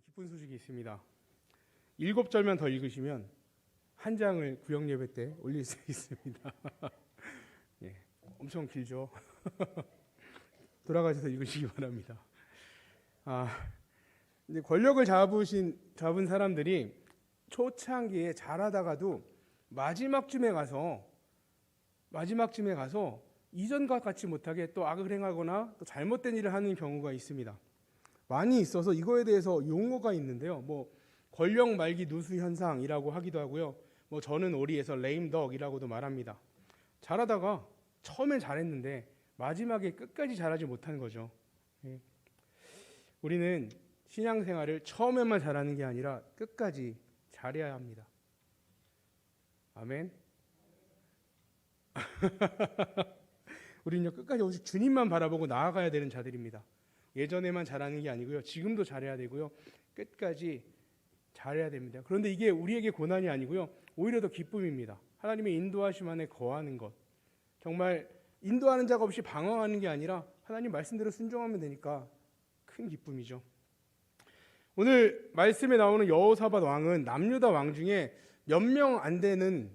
기쁜 소식이 있습니다. 7절만 더 읽으시면 한 장을 구역 예배 때 올릴 수 있습니다. 예, 엄청 길죠. 돌아가셔서 읽으시기 바랍니다. 이제 권력을 잡은 사람들이 초창기에 잘하다가도 마지막쯤에 가서 이전과 같이 못하게 또 악을 행하거나 또 잘못된 일을 하는 경우가 있습니다. 많이 있어서 이거에 대해서 용어가 있는데요. 뭐 권력 말기 누수 현상이라고 하기도 하고요. 뭐 저는 오리에서 레임덕이라고도 말합니다. 잘하다가 처음엔 잘했는데 마지막에 끝까지 잘하지 못하는 거죠. 우리는 신앙생활을 처음에만 잘하는 게 아니라 끝까지 잘해야 합니다. 아멘. 우리는요 끝까지 오직 주님만 바라보고 나아가야 되는 자들입니다. 예전에만 잘하는 게 아니고요, 지금도 잘해야 되고요, 끝까지 잘해야 됩니다. 그런데 이게 우리에게 고난이 아니고요, 오히려 더 기쁨입니다. 하나님의 인도하심 안에 거하는 것, 정말 인도하는 자가 없이 방황하는 게 아니라 하나님 말씀대로 순종하면 되니까 큰 기쁨이죠. 오늘 말씀에 나오는 여호사밧 왕은 남유다 왕 중에 몇 왕 안 되는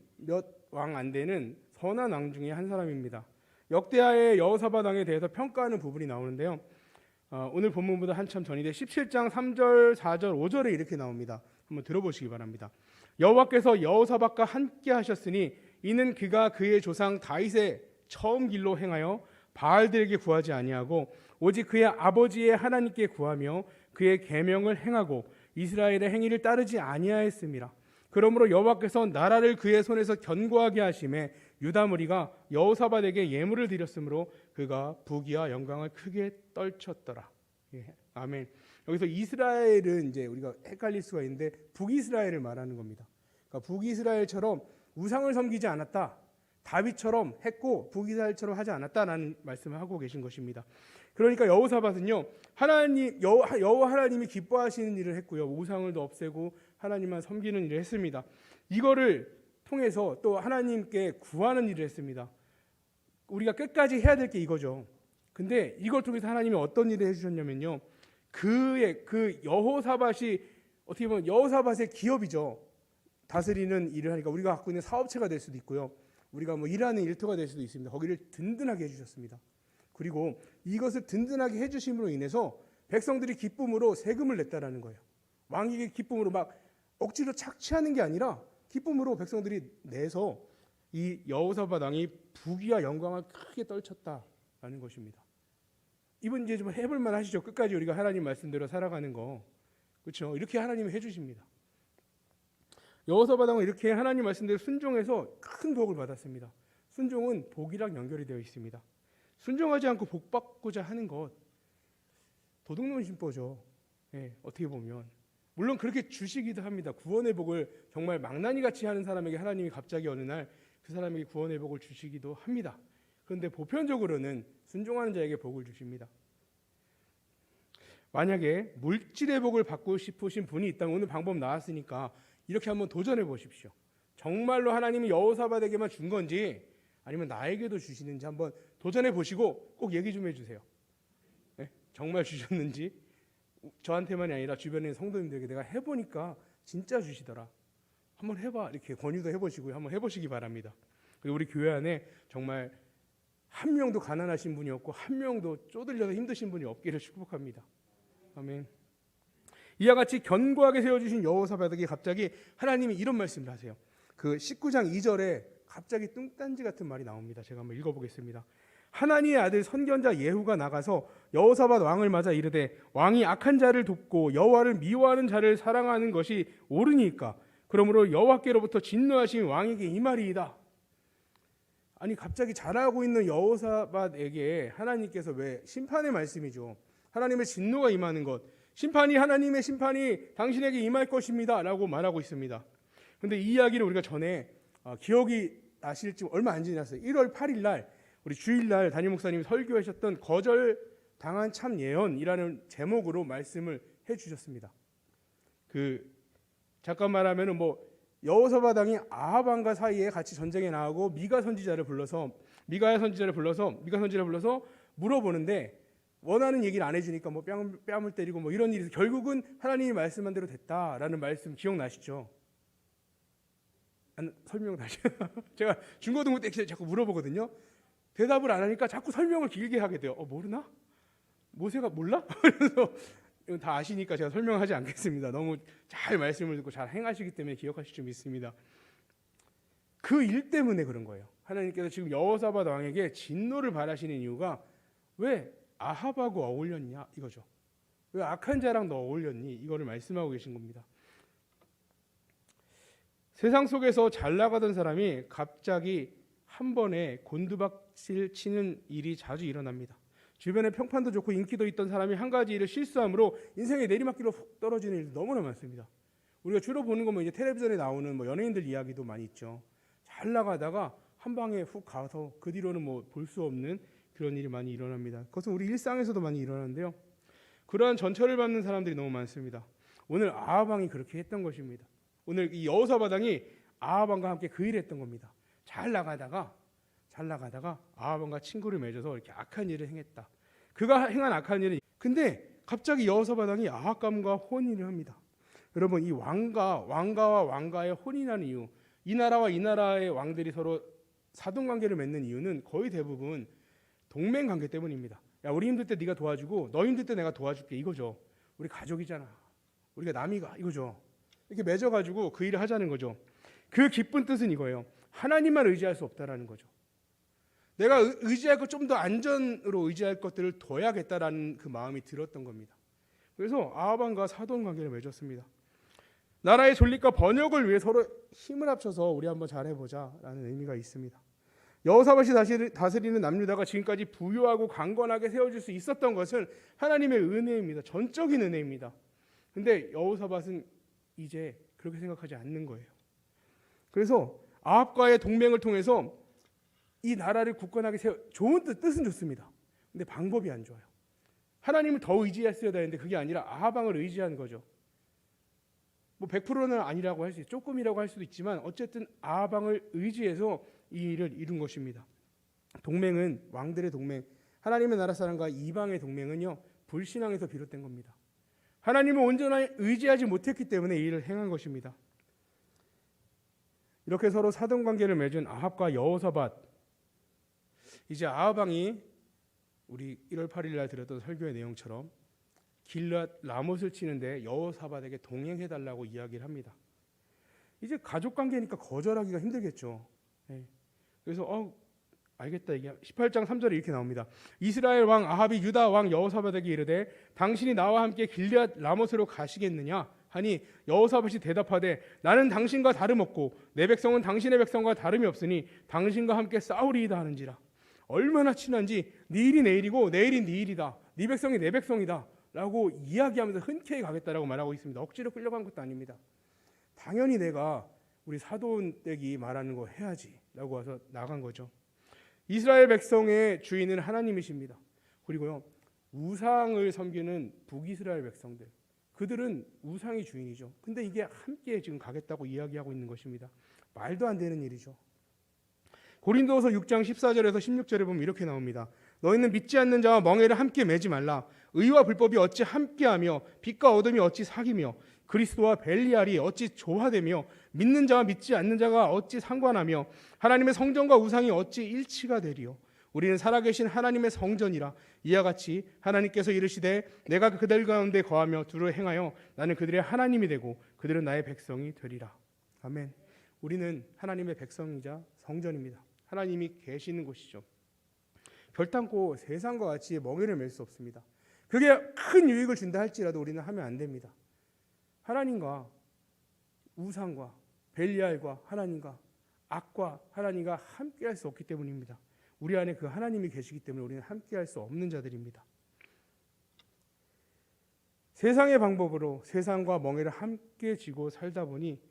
선한 왕 중에 한 사람입니다. 역대하의 여호사밧 왕에 대해서 평가하는 부분이 나오는데요, 오늘 본문보다 한참 전이 돼 17장 3절, 4절, 5절에 이렇게 나옵니다. 한번 들어보시기 바랍니다. 여호와께서 여호사밧과 함께 하셨으니 이는 그가 그의 조상 다윗의 처음 길로 행하여 바알들에게 구하지 아니하고 오직 그의 아버지의 하나님께 구하며 그의 계명을 행하고 이스라엘의 행위를 따르지 아니하였습니다. 그러므로 여호와께서 나라를 그의 손에서 견고하게 하심에 유다 무리가 여호사밧에게 예물을 드렸으므로 그가 부귀와 영광을 크게 떨쳤더라. 예, 아멘. 여기서 이스라엘은 이제 우리가 헷갈릴 수가 있는데 북이스라엘을 말하는 겁니다. 그러니까 북이스라엘처럼 우상을 섬기지 않았다, 다윗처럼 했고 북이스라엘처럼 하지 않았다라는 말씀을 하고 계신 것입니다. 그러니까 여호사밧은요, 여호와 하나님이 기뻐하시는 일을 했고요, 우상을 없애고 하나님만 섬기는 일을 했습니다. 이거를 통해서 또 하나님께 구하는 일을 했습니다. 우리가 끝까지 해야 될 게 이거죠. 근데 이걸 통해서 하나님이 어떤 일을 해주셨냐면요, 그 여호사밧이 어떻게 보면 여호사밧의 기업이죠. 다스리는 일을 하니까 우리가 갖고 있는 사업체가 될 수도 있고요, 우리가 뭐 일하는 일터가 될 수도 있습니다. 거기를 든든하게 해주셨습니다. 그리고 이것을 든든하게 해주심으로 인해서 백성들이 기쁨으로 세금을 냈다라는 거예요. 왕에게 기쁨으로 막 억지로 착취하는 게 아니라 기쁨으로 백성들이 내서 이 여호사밧 왕이 부귀와 영광을 크게 떨쳤다라는 것입니다. 이번 이제 좀 해볼 만 하시죠. 끝까지 우리가 하나님 말씀대로 살아가는 거, 그렇죠? 이렇게 하나님이 해주십니다. 여호사밧 왕은 이렇게 하나님 말씀대로 순종해서 큰 복을 받았습니다. 순종은 복이랑 연결이 되어 있습니다. 순종하지 않고 복 받고자 하는 것, 도둑놈 심보죠. 예, 어떻게 보면 물론 그렇게 주시기도 합니다. 구원의 복을 정말 망나니같이 하는 사람에게 하나님이 갑자기 어느 날 그 사람에게 구원의 복을 주시기도 합니다. 그런데 보편적으로는 순종하는 자에게 복을 주십니다. 만약에 물질의 복을 받고 싶으신 분이 있다면 오늘 방법 나왔으니까 이렇게 한번 도전해 보십시오. 정말로 하나님이 여호사밧에게만 준 건지 아니면 나에게도 주시는지 한번 도전해 보시고 꼭 얘기 좀 해주세요. 네? 정말 주셨는지, 저한테만이 아니라 주변에 있는 성도님들에게 내가 해보니까 진짜 주시더라, 한번 해봐, 이렇게 권유도 해보시고요, 한번 해보시기 바랍니다. 그리고 우리 교회 안에 정말 한 명도 가난하신 분이 없고 한 명도 쪼들려서 힘드신 분이 없기를 축복합니다. 아멘. 이와 같이 견고하게 세워주신 여호사밧에게 갑자기 하나님이 이런 말씀을 하세요. 그 19장 2절에 갑자기 뚱딴지 같은 말이 나옵니다. 제가 한번 읽어보겠습니다. 하나님의 아들 선견자 예후가 나가서 여호사밧 왕을 맞아 이르되 왕이 악한 자를 돕고 여호와를 미워하는 자를 사랑하는 것이 옳으니까 그러므로 여호와께로부터 진노하신 왕에게 이 말이이다. 아니 갑자기 잘하고 있는 여호사밧에게 하나님께서 왜 심판의 말씀이죠. 하나님의 진노가 임하는 것, 하나님의 심판이 당신에게 임할 것입니다 라고 말하고 있습니다. 그런데 이 이야기를 우리가 전에 기억이 나실지 얼마 안 지났어요. 1월 8일 날 우리 주일날 담임 목사님이 설교하셨던 거절당한 참 예언이라는 제목으로 말씀을 해주셨습니다. 잠깐 말하면은 여호사밧 왕이 아합 왕과 사이에 같이 전쟁에 나가고 미가 선지자를 불러서 물어보는데 원하는 얘기를 안 해주니까 뭐 뺨을 때리고 뭐 이런 일이 결국은 하나님이 말씀한 대로 됐다라는 말씀 기억나시죠? 설명 다시. 제가 중고등부 때 자꾸 물어보거든요. 대답을 안 하니까 자꾸 설명을 길게 하게 돼요. 모르나? 모세가 몰라? 그래서 이건 다 아시니까 제가 설명하지 않겠습니다. 너무 잘 말씀을 듣고 잘 행하시기 때문에 기억하실 줄 믿습니다. 그 일 때문에 그런 거예요. 하나님께서 지금 여호사밧 왕에게 진노를 바라시는 이유가 왜 아합하고 어울렸냐 이거죠. 왜 악한 자랑 너 어울렸니? 이거를 말씀하고 계신 겁니다. 세상 속에서 잘 나가던 사람이 갑자기 한 번에 곤두박질 치는 일이 자주 일어납니다. 주변에 평판도 좋고 인기도 있던 사람이 한 가지 일을 실수함으로 인생의 내리막길로 훅 떨어지는 일도 너무나 많습니다. 우리가 주로 보는 거면 이제 텔레비전에 나오는 뭐 연예인들 이야기도 많이 있죠. 잘 나가다가 한 방에 훅 가서 그 뒤로는 뭐 볼 수 없는 그런 일이 많이 일어납니다. 그것은 우리 일상에서도 많이 일어나는데요. 그러한 전철을 밟는 사람들이 너무 많습니다. 오늘 아합 왕이 그렇게 했던 것입니다. 오늘 이 여호사밧 왕이 아합 왕과 함께 그 일을 했던 겁니다. 잘 나가다가 아합 왕과 친구를 맺어서 이렇게 악한 일을 행했다. 그가 행한 악한 일은 근데 갑자기 여호사밧 왕이 아합과 혼인을 합니다. 여러분 이 왕가와 왕가의 혼인하는 이유, 이 나라와 이 나라의 왕들이 서로 사돈 관계를 맺는 이유는 거의 대부분 동맹 관계 때문입니다. 야 우리 힘들 때 네가 도와주고 너 힘들 때 내가 도와줄게 이거죠. 우리 가족이잖아. 우리가 남이가 이거죠. 이렇게 맺어가지고 그 일을 하자는 거죠. 그 깊은 뜻은 이거예요. 하나님만 의지할 수 없다라는 거죠. 내가 의지할 것 좀 더 안전으로 의지할 것들을 둬야겠다라는 그 마음이 들었던 겁니다. 그래서 아합 왕과 사돈 관계를 맺었습니다. 나라의 존립과 번영을 위해 서로 힘을 합쳐서 우리 한번 잘해보자라는 의미가 있습니다. 여호사밧이 다스리는 남유다가 지금까지 부유하고 강건하게 세워질 수 있었던 것은 하나님의 은혜입니다. 전적인 은혜입니다. 근데 여호사밧은 이제 그렇게 생각하지 않는 거예요. 그래서 아합과의 동맹을 통해서 이 나라를 굳건하게 좋은 뜻은 좋습니다. 근데 방법이 안 좋아요. 하나님을 더 의지했어야 되는데 그게 아니라 아합 왕을 의지한 거죠. 뭐 100%는 아니라고 할 수 있어요. 조금이라고 할 수도 있지만 어쨌든 아합 왕을 의지해서 이 일을 이룬 것입니다. 동맹은 왕들의 동맹, 하나님의 나라 사람과 이방의 동맹은요 불신앙에서 비롯된 겁니다. 하나님을 온전히 의지하지 못했기 때문에 이 일을 행한 것입니다. 이렇게 서로 사돈 관계를 맺은 아합과 여호사밧, 이제 아합 왕이 우리 1월 8일 날 들었던 설교의 내용처럼 길앗 라못을 치는데 여호사밧에게 동행해달라고 이야기를 합니다. 이제 가족 관계니까 거절하기가 힘들겠죠. 그래서 알겠다. 이게 18장 3절에 이렇게 나옵니다. 이스라엘 왕 아합이 유다 왕 여호사밧에게 이르되 당신이 나와 함께 길앗 라못으로 가시겠느냐 하니 여호사밧이 대답하되 나는 당신과 다름없고 내 백성은 당신의 백성과 다름이 없으니 당신과 함께 싸우리이다 하는지라. 얼마나 친한지 네 일이 내 일이고 내 일이 네 일이다. 네 백성이 내 백성이다 라고 이야기하면서 흔쾌히 가겠다라고 말하고 있습니다. 억지로 끌려간 것도 아닙니다. 당연히 내가 우리 사돈댁이 말하는 거 해야지 라고 와서 나간 거죠. 이스라엘 백성의 주인은 하나님이십니다. 그리고요 우상을 섬기는 북이스라엘 백성들, 그들은 우상이 주인이죠. 근데 이게 함께 지금 가겠다고 이야기하고 있는 것입니다. 말도 안 되는 일이죠. 고린도후서 6장 14절에서 16절에 보면 이렇게 나옵니다. 너희는 믿지 않는 자와 멍에를 함께 매지 말라. 의와 불법이 어찌 함께하며 빛과 어둠이 어찌 사귀며 그리스도와 벨리알이 어찌 조화되며 믿는 자와 믿지 않는 자가 어찌 상관하며 하나님의 성전과 우상이 어찌 일치가 되리요. 우리는 살아계신 하나님의 성전이라. 이와 같이 하나님께서 이르시되 내가 그들 가운데 거하며 두루 행하여 나는 그들의 하나님이 되고 그들은 나의 백성이 되리라. 아멘. 우리는 하나님의 백성이자 성전입니다. 하나님이 계시는 곳이죠. 결단코 세상과 같이 멍에를 맬 수 없습니다. 그게 큰 유익을 준다 할지라도 우리는 하면 안 됩니다. 하나님과 우상과 벨리알과 하나님과 악과 하나님과 함께할 수 없기 때문입니다. 우리 안에 그 하나님이 계시기 때문에 우리는 함께할 수 없는 자들입니다. 세상의 방법으로 세상과 멍에를 함께 쥐고 살다 보니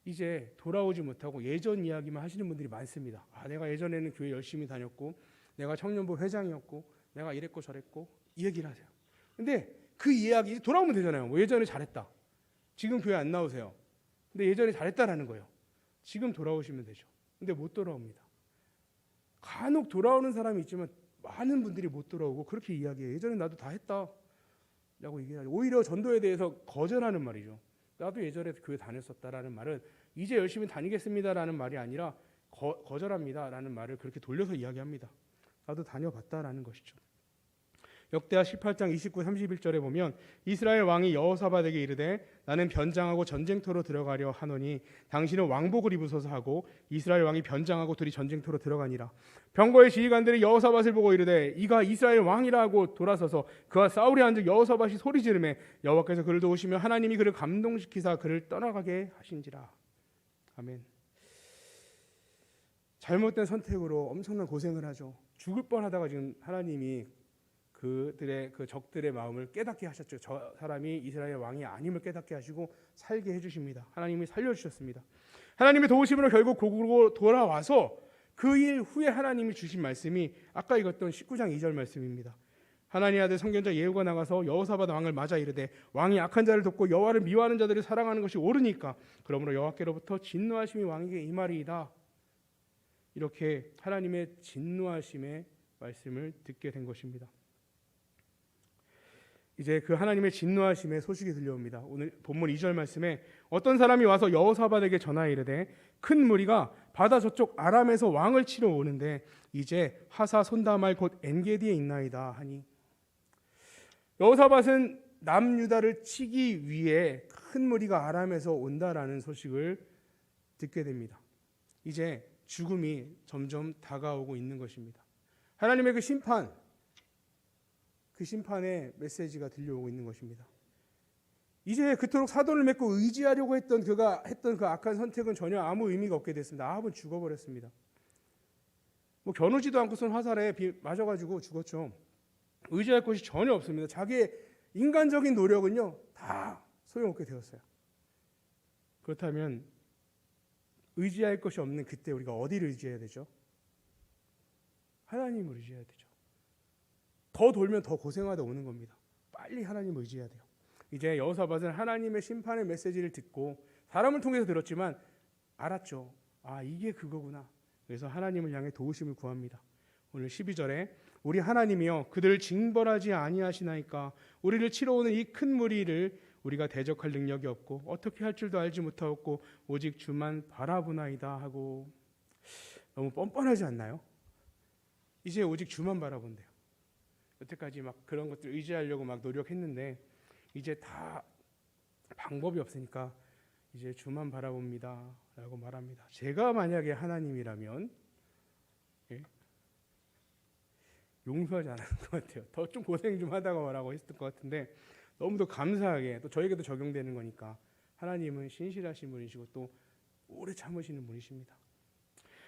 이제 돌아오지 못하고 예전 이야기만 하시는 분들이 많습니다. 내가 예전에는 교회 열심히 다녔고 내가 청년부 회장이었고 내가 이랬고 저랬고 이 얘기를 하세요. 근데 그 이야기 돌아오면 되잖아요. 뭐 예전에 잘했다. 지금 교회 안 나오세요. 근데 예전에 잘했다라는 거예요. 지금 돌아오시면 되죠. 근데 못 돌아옵니다. 간혹 돌아오는 사람이 있지만 많은 분들이 못 돌아오고 그렇게 이야기해요. 예전에 나도 다 했다 라고 얘기하죠. 오히려 전도에 대해서 거절하는 말이죠. 나도 예전에 교회 다녔었다라는 말은 이제 열심히 다니겠습니다라는 말이 아니라 거절합니다라는 말을 그렇게 돌려서 이야기합니다. 나도 다녀봤다라는 것이죠. 역대하 18장 29, 31절에 보면 이스라엘 왕이 여호사밧에게 이르되 나는 변장하고 전쟁터로 들어가려 하노니 당신은 왕복을 입으소서 하고 이스라엘 왕이 변장하고 둘이 전쟁터로 들어가니라. 병거의 지휘관들이 여호사밧을 보고 이르되 이가 이스라엘 왕이라 하고 돌아서서 그와 싸우려 한즉 여호사밧이 소리 지르매 여호와께서 그를 도우시며 하나님이 그를 감동시키사 그를 떠나가게 하신지라. 아멘. 잘못된 선택으로 엄청난 고생을 하죠. 죽을 뻔하다가 지금 하나님이 그들의 그 적들의 마음을 깨닫게 하셨죠. 저 사람이 이스라엘 왕이 아님을 깨닫게 하시고 살게 해주십니다. 하나님이 살려주셨습니다. 하나님의 도우심으로 결국 고국으로 돌아와서 그 일 후에 하나님이 주신 말씀이 아까 읽었던 19장 2절 말씀입니다. 하나님의 아들 선견자 예후가 나가서 여호사밧 왕을 맞아 이르되 왕이 악한 자를 돕고 여호와를 미워하는 자들을 사랑하는 것이 옳으니까 그러므로 여호와께로부터 진노하심이 왕에게 임하리이다. 이렇게 하나님의 진노하심의 말씀을 듣게 된 것입니다. 이제 그 하나님의 진노하심의 소식이 들려옵니다. 오늘 본문 2절 말씀에 어떤 사람이 와서 여호사밧에게 전하여 이르되 큰 무리가 바다 저쪽 아람에서 왕을 치러 오는데 이제 하사 손다말 곧 엔게디에 있나이다 하니, 여호사밧은 남유다를 치기 위해 큰 무리가 아람에서 온다라는 소식을 듣게 됩니다. 이제 죽음이 점점 다가오고 있는 것입니다. 하나님의 그 심판의 메시지가 들려오고 있는 것입니다. 이제 그토록 사돈을 맺고 의지하려고 했던 그가 했던 그 악한 선택은 전혀 아무 의미가 없게 됐습니다. 아합은 죽어버렸습니다. 뭐 겨누지도 않고선 화살에 맞아가지고 죽었죠. 의지할 것이 전혀 없습니다. 자기의 인간적인 노력은요 다 소용없게 되었어요. 그렇다면 의지할 것이 없는 그때 우리가 어디를 의지해야 되죠? 하나님을 의지해야 되죠. 더 돌면 더 고생하다 오는 겁니다. 빨리 하나님을 의지해야 돼요. 이제 여호사밧은 하나님의 심판의 메시지를 듣고 사람을 통해서 들었지만 알았죠. 아, 이게 그거구나. 그래서 하나님을 향해 도우심을 구합니다. 오늘 12절에 우리 하나님이여 그들을 징벌하지 아니하시나이까 우리를 치러 오는 이 큰 무리를 우리가 대적할 능력이 없고 어떻게 할 줄도 알지 못하였고 오직 주만 바라보나이다 하고. 너무 뻔뻔하지 않나요? 이제 오직 주만 바라본대요. 여태까지 막 그런 것들 의지하려고 막 노력했는데 이제 다 방법이 없으니까 이제 주만 바라봅니다 라고 말합니다. 제가 만약에 하나님이라면 용서하지 않았을 것 같아요. 더 좀 고생 좀 하다가 말하고 했을 것 같은데 너무도 감사하게 또 저에게도 적용되는 거니까 하나님은 신실하신 분이시고 또 오래 참으시는 분이십니다.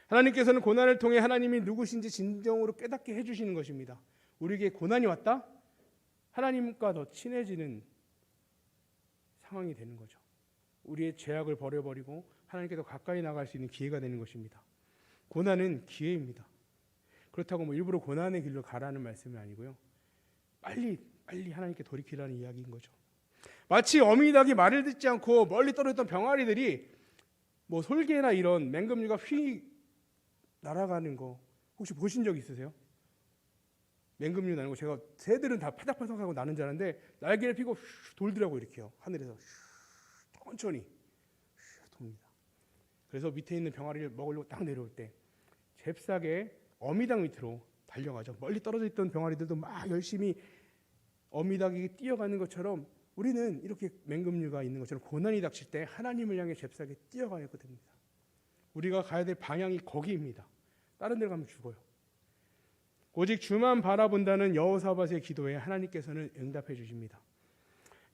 하나님께서는 고난을 통해 하나님이 누구신지 진정으로 깨닫게 해주시는 것입니다. 우리에게 고난이 왔다? 하나님과 더 친해지는 상황이 되는 거죠. 우리의 죄악을 버려버리고 하나님께 더 가까이 나갈 수 있는 기회가 되는 것입니다. 고난은 기회입니다. 그렇다고 뭐 일부러 고난의 길로 가라는 말씀이 아니고요. 빨리 하나님께 돌이키라는 이야기인 거죠. 마치 어미닭이 말을 듣지 않고 멀리 떨어졌던 병아리들이 뭐 솔개나 이런 맹금류가 휙 날아가는 거 혹시 보신 적 있으세요? 맹금류 나는 거 제가 새들은 다 파닥파닥하고 나는 줄 알았는데 날개를 펴고 돌더라고 이렇게요. 하늘에서 천천히 돕니다. 그래서 밑에 있는 병아리를 먹으려고 딱 내려올 때 잽싸게 어미닭 밑으로 달려가죠. 멀리 떨어져 있던 병아리들도 막 열심히 어미닭이 뛰어가는 것처럼 우리는 이렇게 맹금류가 있는 것처럼 고난이 닥칠 때 하나님을 향해 잽싸게 뛰어가야 됩니다. 우리가 가야 될 방향이 거기입니다. 다른 데 가면 죽어요. 오직 주만 바라본다는 여호사밧의 기도에 하나님께서는 응답해 주십니다.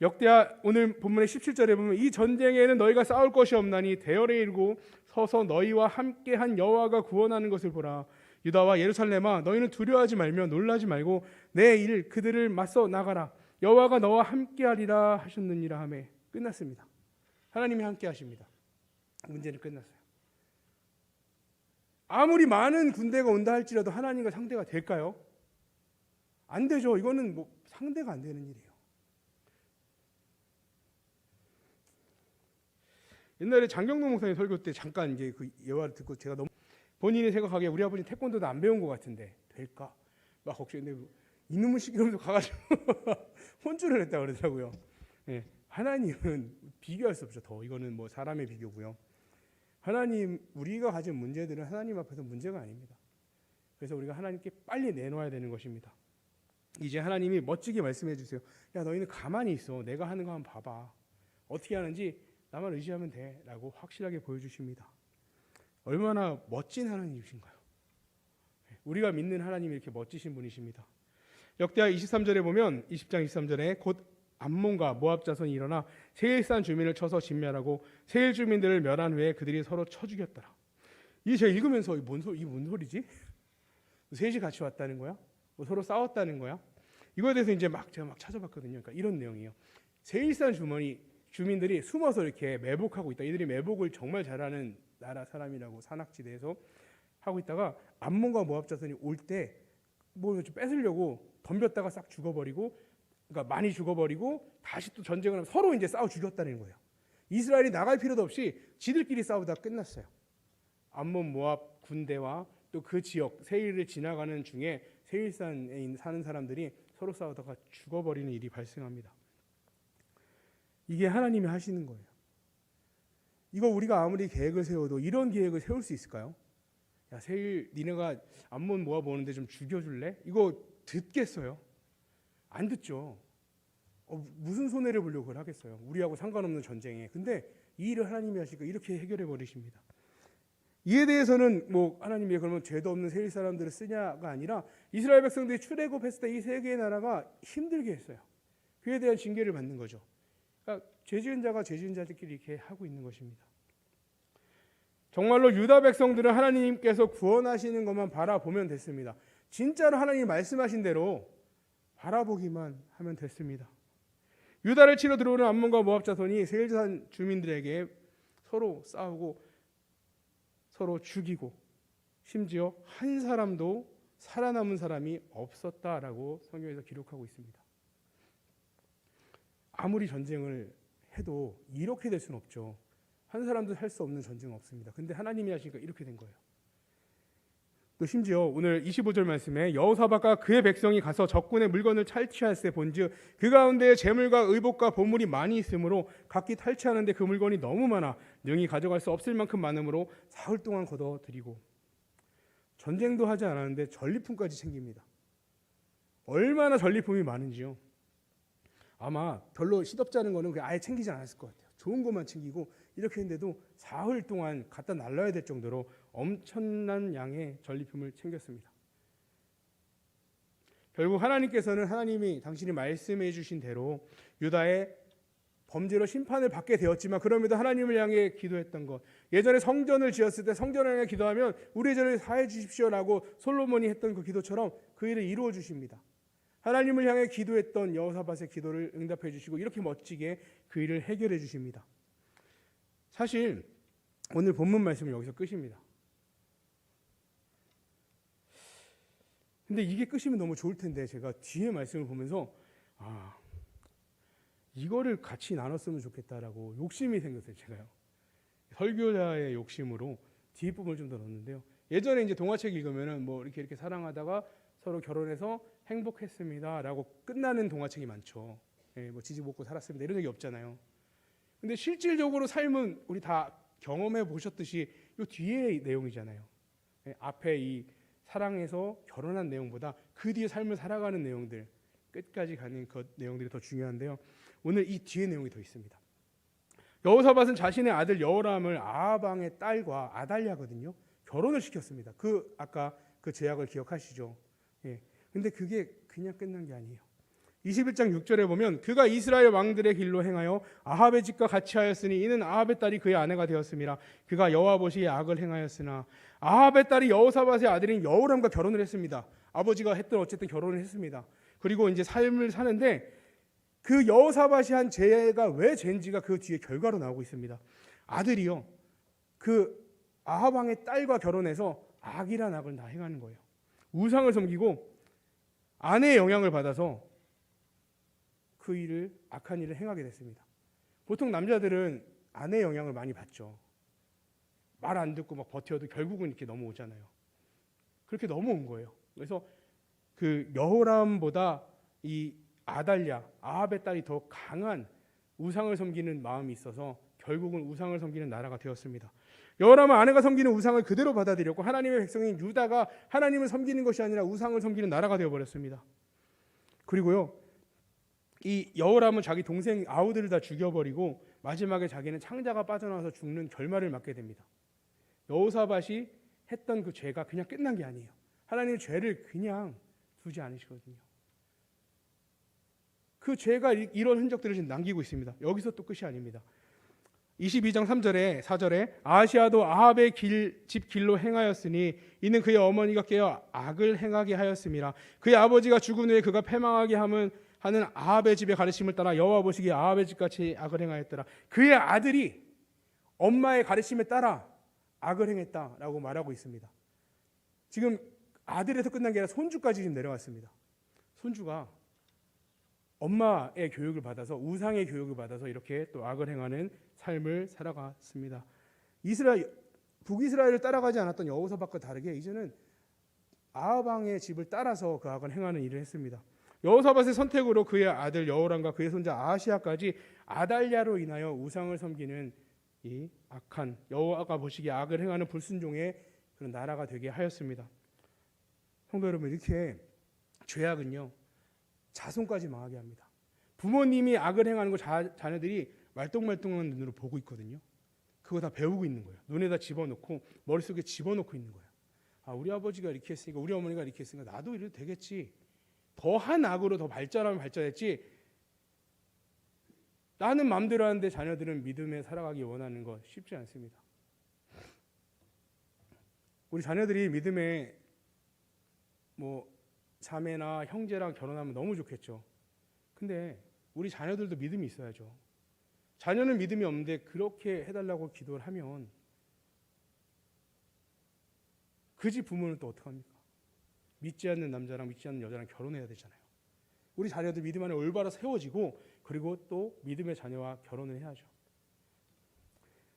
역대하 오늘 본문의 17절에 보면 이 전쟁에는 너희가 싸울 것이 없나니 대열에 이르고 서서 너희와 함께한 여호와가 구원하는 것을 보라. 유다와 예루살렘아 너희는 두려워하지 말며 놀라지 말고 내 일 그들을 맞서 나가라. 여호와가 너와 함께하리라 하셨느니라 하며 끝났습니다. 하나님이 함께하십니다. 문제는 끝났어요. 아무리 많은 군대가 온다 할지라도 하나님과 상대가 될까요? 안 되죠. 이거는 뭐 상대가 안 되는 일이에요. 옛날에 장경동 목사님 설교 때 잠깐 이제 그 예화를 듣고 제가 너무 본인이 생각하기에 우리 아버지 태권도도 안 배운 것 같은데 될까? 막 걱정했는데 이놈의 시기로면서 가가지고 혼쭐을 했다 그러더라고요. 예, 하나님은 비교할 수 없죠. 더 이거는 뭐 사람의 비교고요. 하나님, 우리가 가진 문제들은 하나님 앞에서 문제가 아닙니다. 그래서 우리가 하나님께 빨리 내놓아야 되는 것입니다. 이제 하나님이 멋지게 말씀해 주세요. 야, 너희는 가만히 있어. 내가 하는 거 한번 봐봐. 어떻게 하는지 나만 의지하면 돼 라고 확실하게 보여주십니다. 얼마나 멋진 하나님이신가요? 우리가 믿는 하나님이 이렇게 멋지신 분이십니다. 역대하 23절에 보면 20장 23절에 곧 암몬과 모압 자손이 일어나 세일산 주민을 쳐서 진멸하고 세일 주민들을 멸한 후에 그들이 서로 쳐 죽였더라. 이게 제가 읽으면서 뭔 소리지? 셋이 같이 왔다는 거야? 뭐 서로 싸웠다는 거야? 이거에 대해서 이제 제가 막 찾아봤거든요. 그러니까 이런 내용이에요. 세일산 주민들이 숨어서 이렇게 매복하고 있다. 이들이 매복을 정말 잘하는 나라 사람이라고 산악지대에서 하고 있다가 암몬과 모압 자손이 올 때 뭐 좀 뺏으려고 덤볐다가 싹 죽어버리고, 그러니까 많이 죽어버리고 다시 또 전쟁을 하면 서로 이제 싸워 죽였다는 거예요. 이스라엘이 나갈 필요도 없이 지들끼리 싸우다 끝났어요. 암몬 모압 군대와 또 그 지역 세일을 지나가는 중에 세일산에 사는 사람들이 서로 싸우다가 죽어버리는 일이 발생합니다. 이게 하나님이 하시는 거예요. 이거 우리가 아무리 계획을 세워도 이런 계획을 세울 수 있을까요? 야, 세일 니네가 암몬 모압 오는데 좀 죽여줄래? 이거 듣겠어요? 안 듣죠. 무슨 손해를 보려고 그걸 하겠어요? 우리하고 상관없는 전쟁에. 근데 이 일을 하나님이 하시니까 이렇게 해결해 버리십니다. 이에 대해서는 뭐 하나님이 그러면 죄도 없는 세일 사람들을 쓰냐가 아니라 이스라엘 백성들이 출애굽했을 때 이 세 개의 나라가 힘들게 했어요. 그에 대한 징계를 받는 거죠. 그러니까 죄 지은 자가 죄 지은 자들끼리 이렇게 하고 있는 것입니다. 정말로 유다 백성들은 하나님께서 구원하시는 것만 바라보면 됐습니다. 진짜로 하나님이 말씀하신 대로 바라보기만 하면 됐습니다. 유다를 치러 들어오는 암몬과 모압 자손이 세일산 주민들에게 서로 싸우고 서로 죽이고 심지어 한 사람도 살아남은 사람이 없었다라고 성경에서 기록하고 있습니다. 아무리 전쟁을 해도 이렇게 될 수는 없죠. 한 사람도 할 수 없는 전쟁은 없습니다. 근데 하나님이 하시니까 이렇게 된 거예요. 또 심지어 오늘 25절 말씀에 여호사밧과 그의 백성이 가서 적군의 물건을 탈취할세 본즉 그 가운데 재물과 의복과 보물이 많이 있으므로 각기 탈취하는데 그 물건이 너무 많아 능히 가져갈 수 없을 만큼 많으므로 사흘 동안 걷어들이고, 전쟁도 하지 않았는데 전리품까지 챙깁니다. 얼마나 전리품이 많은지요. 아마 별로 시덥지 않은 거는 아예 챙기지 않았을 것 같아요. 좋은 것만 챙기고 이렇게 했는데도 사흘 동안 갖다 날라야 될 정도로 엄청난 양의 전리품을 챙겼습니다. 결국 하나님께서는 하나님이 당신이 말씀해 주신 대로 유다의 범죄로 심판을 받게 되었지만 그럼에도 하나님을 향해 기도했던 것, 예전에 성전을 지었을 때 성전을 향해 기도하면 우리의 죄를 사해 주십시오라고 솔로몬이 했던 그 기도처럼 그 일을 이루어 주십니다. 하나님을 향해 기도했던 여호사밧의 기도를 응답해 주시고 이렇게 멋지게 그 일을 해결해 주십니다. 사실 오늘 본문 말씀은 여기서 끝입니다. 근데 이게 끝이면 너무 좋을 텐데 제가 뒤에 말씀을 보면서 이거를 같이 나눴으면 좋겠다라고 욕심이 생겼어요. 제가요. 설교자의 욕심으로 뒷부분을 좀 더 넣었는데요. 예전에 이제 동화책 읽으면은 뭐 이렇게 사랑하다가 서로 결혼해서 행복했습니다라고 끝나는 동화책이 많죠. 뭐 지지 먹고 살았습니다 이런 얘기 없잖아요. 근데 실질적으로 삶은 우리 다 경험해 보셨듯이 이 뒤의 내용이잖아요. 앞에 이 사랑해서 결혼한 내용보다 그 뒤에 삶을 살아가는 내용들, 끝까지 가는 그 내용들이 더 중요한데요. 오늘 이 뒤의 내용이 더 있습니다. 여호사밧은 자신의 아들 여호람을 아합 왕의 딸과 아달랴거든요. 결혼을 시켰습니다. 아까 그 제약을 기억하시죠? 근데 그게 그냥 끝난 게 아니에요. 21장 6절에 보면 그가 이스라엘 왕들의 길로 행하여 아합의 집과 같이 하였으니 이는 아합의 딸이 그의 아내가 되었음이라. 그가 여호와 보시기에 악을 행하였으나 아합의 딸이 여호사밧의 아들인 여호람과 결혼을 했습니다. 아버지가 했던 어쨌든 결혼을 했습니다. 그리고 이제 삶을 사는데 그 여호사밧이 한 죄가 왜 죄인지가 그 뒤에 결과로 나오고 있습니다. 아들이요, 그 아합 왕의 딸과 결혼해서 악이란 악을 다 행하는 거예요. 우상을 섬기고 아내의 영향을 받아서 그 일을, 악한 일을 행하게 됐습니다. 보통 남자들은 아내의 영향을 많이 받죠. 말 안 듣고 막 버텨도 결국은 이렇게 넘어오잖아요. 그렇게 넘어온 거예요. 그래서 그 여호람보다 이 아달랴, 아합의 딸이 더 강한 우상을 섬기는 마음이 있어서 결국은 우상을 섬기는 나라가 되었습니다. 여호람은 아내가 섬기는 우상을 그대로 받아들였고 하나님의 백성인 유다가 하나님을 섬기는 것이 아니라 우상을 섬기는 나라가 되어버렸습니다. 그리고요, 이 여호람은 자기 동생 아우들을 다 죽여버리고 마지막에 자기는 창자가 빠져나와서 죽는 결말을 맞게 됩니다. 여호사밧이 했던 그 죄가 그냥 끝난 게 아니에요. 하나님은 죄를 그냥 두지 않으시거든요. 그 죄가 이런 흔적들을 지금 남기고 있습니다. 여기서 또 끝이 아닙니다. 22장 3절에 4절에 아하시아도 아합의 집 길로 행하였으니 이는 그의 어머니가 깨어 악을 행하게 하였음이라. 그의 아버지가 죽은 후에 그가 패망하게 하는 아합의 집의 가르침을 따라 여호와 보시기에 아합의 집같이 악을 행하였더라. 그의 아들이 엄마의 가르침에 따라 악을 행했다라고 말하고 있습니다. 지금 아들에서 끝난 게 아니라 손주까지 지금 내려왔습니다. 손주가 엄마의 교육을 받아서 우상의 교육을 받아서 이렇게 또 악을 행하는 삶을 살아갔습니다. 북이스라엘을 따라가지 않았던 여호사밧과 다르게 이제는 아합 왕의 집을 따라서 그 악을 행하는 일을 했습니다. 여호사밧의 선택으로 그의 아들 여호람과 그의 손자 아하시아까지 아달랴로 인하여 우상을 섬기는 이 악한 여호와가 보시기에 악을 행하는 불순종의 그런 나라가 되게 하였습니다. 성도 여러분, 이렇게 죄악은요 자손까지 망하게 합니다. 부모님이 악을 행하는 걸 자녀들이 말똥말똥한 눈으로 보고 있거든요. 그거 다 배우고 있는 거예요. 눈에다 집어넣고 머릿속에 집어넣고 있는 거예요. 아, 우리 아버지가 이렇게 했으니까, 우리 어머니가 이렇게 했으니까 나도 이래도 되겠지. 더한 악으로 더 발전하면 발전했지. 나는 마음대로 하는데 자녀들은 믿음에 살아가기 원하는 것 쉽지 않습니다. 우리 자녀들이 믿음에 자매나 형제랑 결혼하면 너무 좋겠죠. 근데 우리 자녀들도 믿음이 있어야죠. 자녀는 믿음이 없는데 그렇게 해달라고 기도를 하면 그 집 부모는 또 어떡합니까? 믿지 않는 남자랑 믿지 않는 여자랑 결혼해야 되잖아요. 우리 자녀들 믿음 안에 올바로 세워지고 그리고 또 믿음의 자녀와 결혼을 해야죠.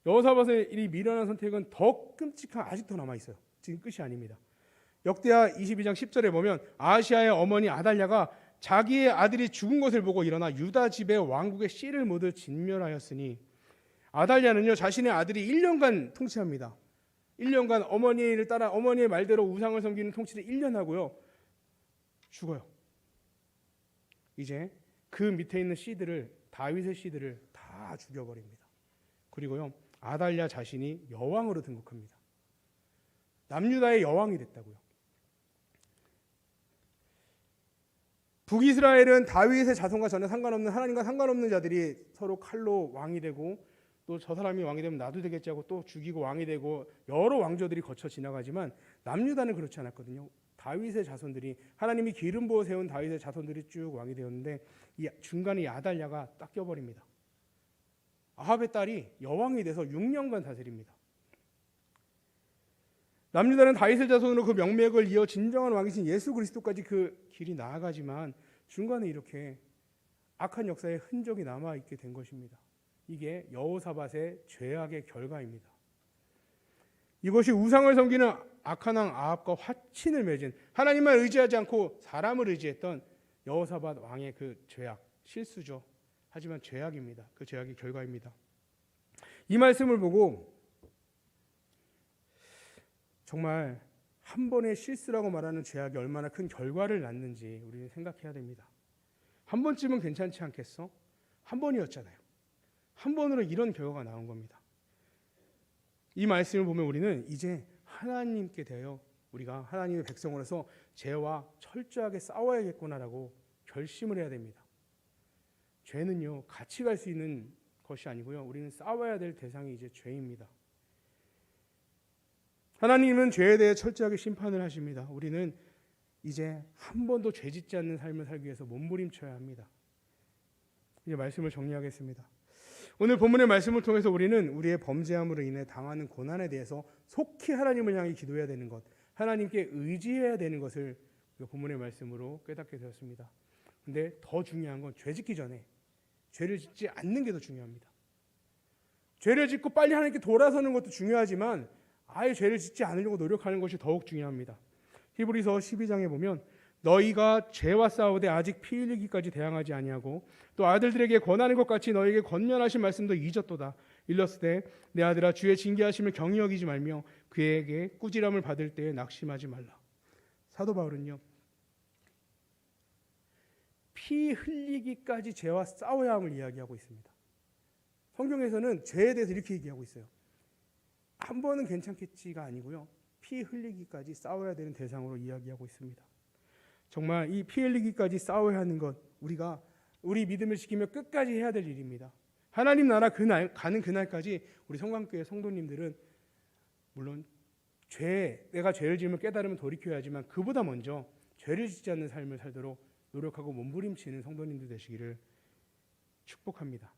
여호사밧의 이 미련한 선택은 더 끔찍한, 아직도 남아있어요. 지금 끝이 아닙니다. 역대하 22장 10절에 보면 아하시아의 어머니 아달랴가 자기의 아들이 죽은 것을 보고 일어나 유다 집의 왕국의 씨를 모두 진멸하였으니, 아달랴는요 자신의 아들이 1년간 통치합니다. 1년간 어머니를 따라 어머니의 말대로 우상을 섬기는 통치를 1년 하고요 죽어요. 이제 그 밑에 있는 씨들을, 다윗의 씨들을 다 죽여버립니다. 그리고요 아달랴 자신이 여왕으로 등극합니다. 남유다의 여왕이 됐다고요. 북이스라엘은 다윗의 자손과 전혀 상관없는, 하나님과 상관없는 자들이 서로 칼로 왕이 되고, 또 저 사람이 왕이 되면 나도 되겠지 하고 또 죽이고 왕이 되고 여러 왕조들이 거쳐 지나가지만 남유다는 그렇지 않았거든요. 다윗의 자손들이, 하나님이 기름 부어 세운 다윗의 자손들이 쭉 왕이 되었는데 이 중간에 아달랴가 딱 껴버립니다. 아합의 딸이 여왕이 돼서 6년간 다스립니다. 남유다는 다윗의 자손으로 그 명맥을 이어 진정한 왕이신 예수 그리스도까지 그 길이 나아가지만 중간에 이렇게 악한 역사의 흔적이 남아있게 된 것입니다. 이게 여호사밧의 죄악의 결과입니다. 이것이 우상을 섬기는 악한 왕 아합과 화친을 맺은, 하나님만 의지하지 않고 사람을 의지했던 여호사밧 왕의 그 죄악, 실수죠. 하지만 죄악입니다. 그 죄악의 결과입니다. 이 말씀을 보고 정말 한 번의 실수라고 말하는 죄악이 얼마나 큰 결과를 낳는지 우리는 생각해야 됩니다. 한 번쯤은 괜찮지 않겠어? 한 번이었잖아요. 한 번으로 이런 결과가 나온 겁니다. 이 말씀을 보면 우리는 이제 하나님께 대하여 우리가 하나님의 백성으로서 죄와 철저하게 싸워야겠구나라고 결심을 해야 됩니다. 죄는요 같이 갈 수 있는 것이 아니고요, 우리는 싸워야 될 대상이 이제 죄입니다. 하나님은 죄에 대해 철저하게 심판을 하십니다. 우리는 이제 한 번도 죄 짓지 않는 삶을 살기 위해서 몸부림쳐야 합니다. 이제 말씀을 정리하겠습니다. 오늘 본문의 말씀을 통해서 우리는 우리의 범죄함으로 인해 당하는 고난에 대해서 속히 하나님을 향해 기도해야 되는 것, 하나님께 의지해야 되는 것을 본문의 말씀으로 깨닫게 되었습니다. 근데 더 중요한 건 죄 짓기 전에 죄를 짓지 않는 게 더 중요합니다. 죄를 짓고 빨리 하나님께 돌아서는 것도 중요하지만 아예 죄를 짓지 않으려고 노력하는 것이 더욱 중요합니다. 히브리서 12장에 보면 너희가 죄와 싸우되 아직 피 흘리기까지 대항하지 아니하고 또 아들들에게 권하는 것 같이 너희에게 권면하신 말씀도 잊었도다. 일렀으되 내 아들아 주의 징계하심을 경히 여기지 말며 그에게 꾸지람을 받을 때에 낙심하지 말라. 사도 바울은요, 피 흘리기까지 죄와 싸워야 함을 이야기하고 있습니다. 성경에서는 죄에 대해서 이렇게 얘기하고 있어요. 한 번은 괜찮겠지가 아니고요, 피 흘리기까지 싸워야 되는 대상으로 이야기하고 있습니다. 정말 이 피 흘리기까지 싸워야 하는 것, 우리가 우리 믿음을 지키며 끝까지 해야 될 일입니다. 하나님 나라 가는 그날까지 우리 성광교회 성도님들은 물론 내가 죄를 지으면 깨달으면 돌이켜야 하지만 그보다 먼저 죄를 짓지 않는 삶을 살도록 노력하고 몸부림치는 성도님들 되시기를 축복합니다.